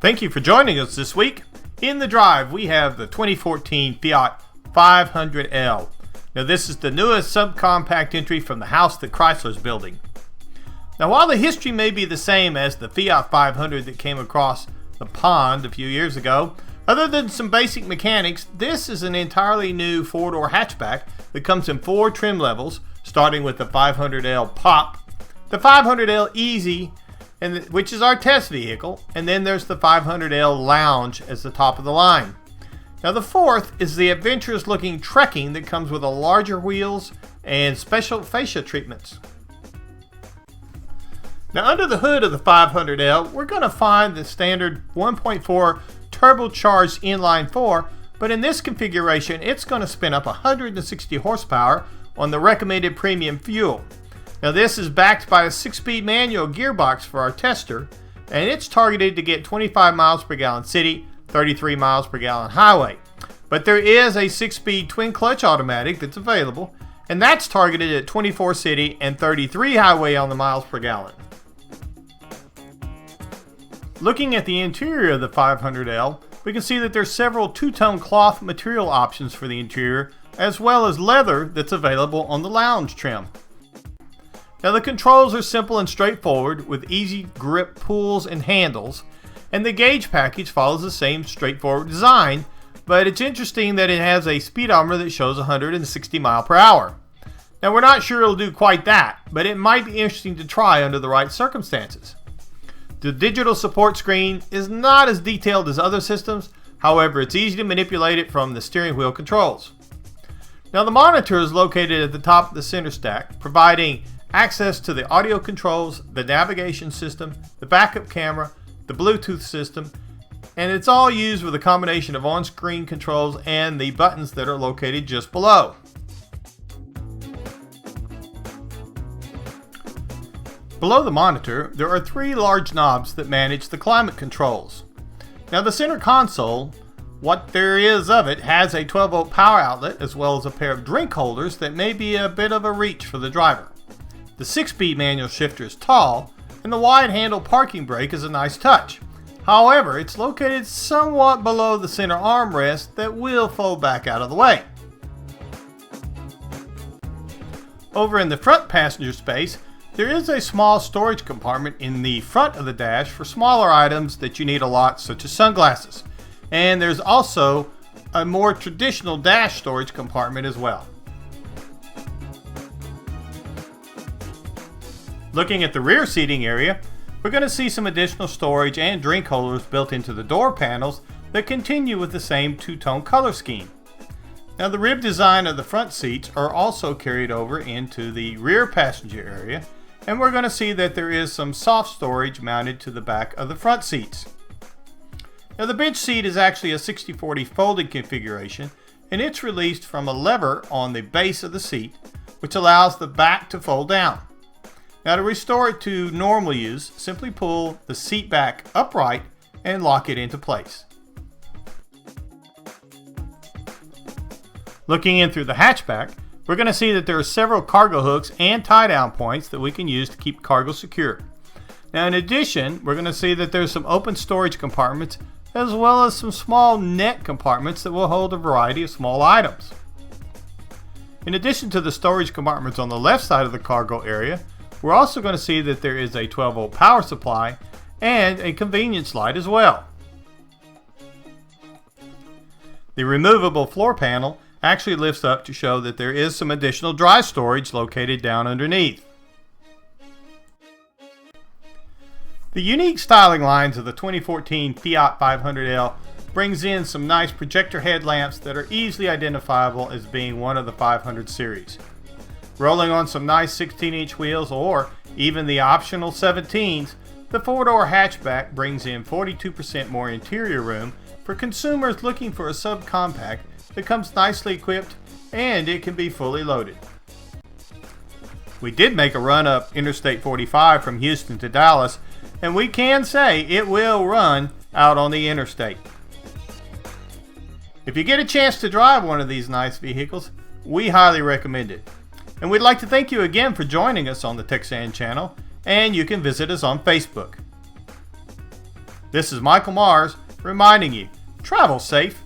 Thank you for joining us this week. In the drive, we have the 2014 Fiat 500L. Now, this is the newest subcompact entry from the house that Chrysler's building. Now, while the history may be the same as the Fiat 500 that came across the pond a few years ago, other than some basic mechanics, this is an entirely new four-door hatchback that comes in 4 trim levels, starting with the 500L Pop, the 500L Easy, which is our test vehicle, and then there's the 500L Lounge as the top of the line. Now the fourth is the adventurous looking Trekking that comes with a larger wheels and special fascia treatments. Now under the hood of the 500L, we're going to find the standard 1.4 turbocharged inline 4, but in this configuration it's going to spin up 160 horsepower on the recommended premium fuel. Now this is backed by a 6-speed manual gearbox for our tester, and it's targeted to get 25 miles per gallon city, 33 miles per gallon highway. But there is a 6-speed twin clutch automatic that's available, and that's targeted at 24 city and 33 highway on the miles per gallon. Looking at the interior of the 500L, we can see that there's several two-tone cloth material options for the interior, as well as leather that's available on the lounge trim. Now the controls are simple and straightforward with easy grip pulls and handles, and the gauge package follows the same straightforward design, but it's interesting that it has a speedometer that shows 160 miles per hour. Now we're not sure it'll do quite that, but it might be interesting to try under the right circumstances. The digital support screen is not as detailed as other systems, however it's easy to manipulate it from the steering wheel controls. Now the monitor is located at the top of the center stack, providing access to the audio controls, the navigation system, the backup camera, the Bluetooth system, and it's all used with a combination of on-screen controls and the buttons that are located just below. Below the monitor, there are 3 large knobs that manage the climate controls. Now the center console, what there is of it, has a 12-volt power outlet as well as a pair of drink holders that may be a bit of a reach for the driver. The 6-speed manual shifter is tall, and the wide handle parking brake is a nice touch. However, it's located somewhat below the center armrest that will fold back out of the way. Over in the front passenger space, there is a small storage compartment in the front of the dash for smaller items that you need a lot, such as sunglasses. And there's also a more traditional dash storage compartment as well. Looking at the rear seating area, we're going to see some additional storage and drink holders built into the door panels that continue with the same two-tone color scheme. Now the rib design of the front seats are also carried over into the rear passenger area, and we're going to see that there is some soft storage mounted to the back of the front seats. Now the bench seat is actually a 60/40 folding configuration, and it's released from a lever on the base of the seat, which allows the back to fold down. Now to restore it to normal use, simply pull the seat back upright and lock it into place. Looking in through the hatchback, we're going to see that there are several cargo hooks and tie-down points that we can use to keep cargo secure. Now in addition, we're going to see that there's some open storage compartments as well as some small net compartments that will hold a variety of small items. In addition to the storage compartments on the left side of the cargo area, we're also going to see that there is a 12-volt power supply and a convenience light as well. The removable floor panel actually lifts up to show that there is some additional dry storage located down underneath. The unique styling lines of the 2014 Fiat 500L brings in some nice projector headlamps that are easily identifiable as being one of the 500 series. Rolling on some nice 16-inch wheels or even the optional 17s, the 4-door hatchback brings in 42% more interior room for consumers looking for a subcompact that comes nicely equipped and it can be fully loaded. We did make a run up Interstate 45 from Houston to Dallas, and we can say it will run out on the interstate. If you get a chance to drive one of these nice vehicles, we highly recommend it. And we'd like to thank you again for joining us on the TXANN channel, and you can visit us on Facebook. This is Michael Mars reminding you, travel safe